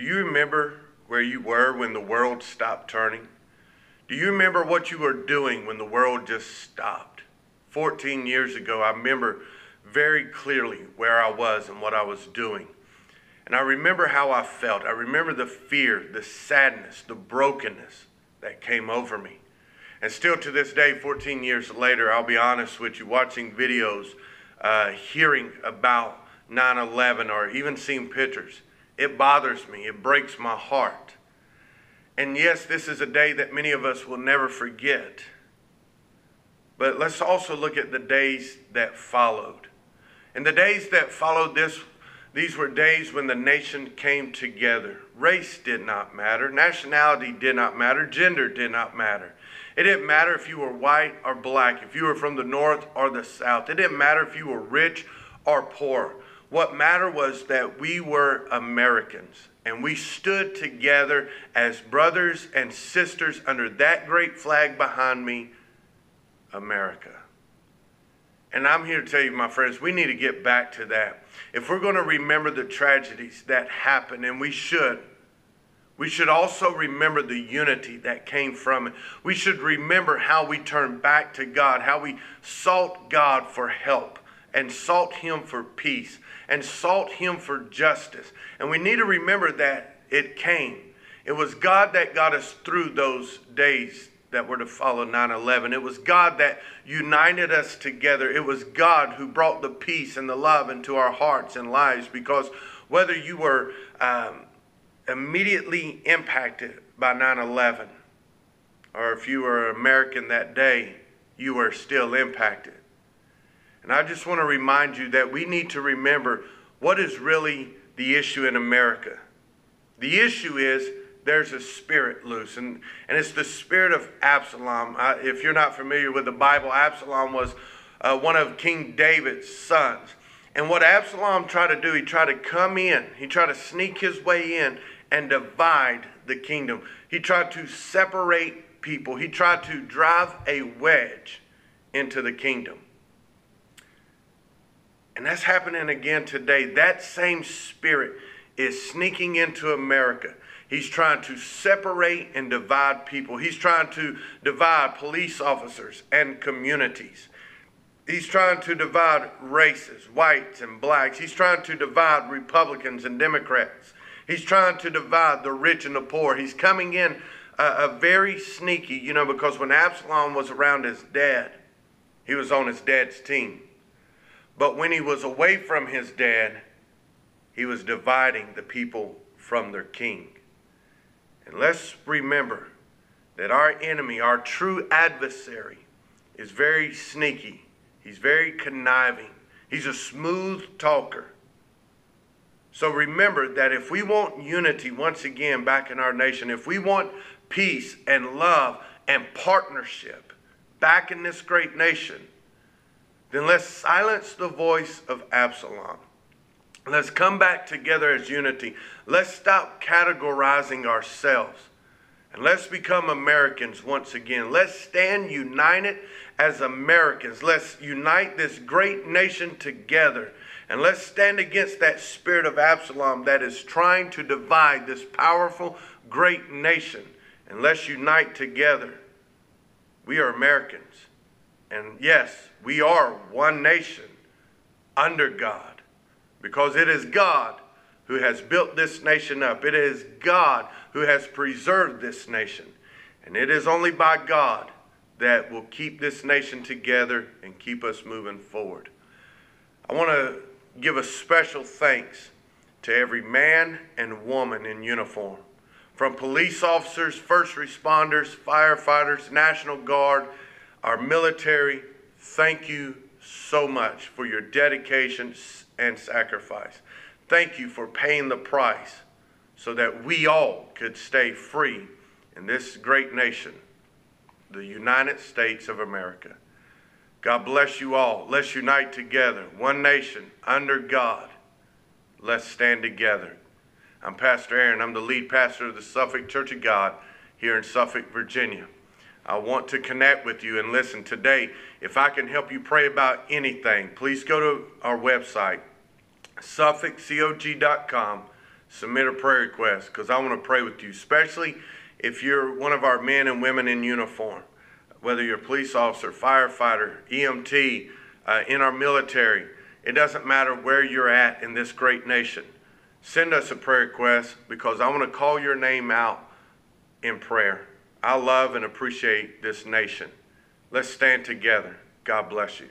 you remember where you were when the world stopped turning? Do you remember what you were doing when the world just stopped? 14 years ago, I remember very clearly where I was and what I was doing. And I remember how I felt. I remember the fear, the sadness, the brokenness that came over me. And still to this day, 14 years later, I'll be honest with you, watching videos, hearing about 9/11 or even seeing pictures, it bothers me. It breaks my heart. And yes, this is a day that many of us will never forget. But let's also look at the days that followed. And the days that followed these were days when the nation came together. Race did not matter. Nationality did not matter. Gender did not matter. It didn't matter if you were white or black, if you were from the north or the south. It didn't matter if you were rich or poor. What mattered was that we were Americans, and we stood together as brothers and sisters under that great flag behind me, America. And I'm here to tell you, my friends, we need to get back to that. If we're going to remember the tragedies that happened, and we should also remember the unity that came from it. We should remember how we turned back to God, how we sought God for help, and sought Him for peace, and sought Him for justice. And we need to remember that it came. It was God that got us through those days that were to follow 9/11. It was God that united us together. It was God who brought the peace and the love into our hearts and lives, because whether you were immediately impacted by 9/11 or if you were American that day, you were still impacted. And I just want to remind you that we need to remember what is really the issue in America. The issue is there's a spirit loose, and it's the spirit of Absalom. If you're not familiar with the Bible, Absalom was one of King David's sons. And what Absalom tried to do, he tried to come in, he tried to sneak his way in and divide the kingdom. He tried to separate people. He tried to drive a wedge into the kingdom. And that's happening again today. That same spirit is sneaking into America. He's trying to separate and divide people. He's trying to divide police officers and communities. He's trying to divide races, whites and blacks. He's trying to divide Republicans and Democrats. He's trying to divide the rich and the poor. He's coming in a very sneaky, because when Absalom was around his dad, he was on his dad's team. But when he was away from his dad, he was dividing the people from their king. And let's remember that our enemy, our true adversary, is very sneaky. He's very conniving. He's a smooth talker. So remember that if we want unity once again back in our nation, if we want peace and love and partnership back in this great nation, then let's silence the voice of Absalom. Let's come back together as unity. Let's stop categorizing ourselves. And let's become Americans once again. Let's stand united as Americans. Let's unite this great nation together. And let's stand against that spirit of Absalom that is trying to divide this powerful, great nation. And let's unite together. We are Americans. And yes, we are one nation under God, because it is God who has built this nation up. It is God who has preserved this nation. And it is only by God that will keep this nation together and keep us moving forward. I want to give a special thanks to every man and woman in uniform, from police officers, first responders, firefighters, National Guard, our military. Thank you so much for your dedication and sacrifice. Thank you for paying the price so that we all could stay free in this great nation, the United States of America. God bless you all. Let's unite together. One nation under God. Let's stand together. I'm Pastor Aaron. I'm the lead pastor of the Suffolk Church of God here in Suffolk, Virginia. I want to connect with you and listen today. If I can help you pray about anything, please go to our website, SuffolkCog.com, submit a prayer request, because I want to pray with you, especially if you're one of our men and women in uniform, whether you're a police officer, firefighter, EMT, in our military. It doesn't matter where you're at in this great nation. Send us a prayer request, because I want to call your name out in prayer. I love and appreciate this nation. Let's stand together. God bless you.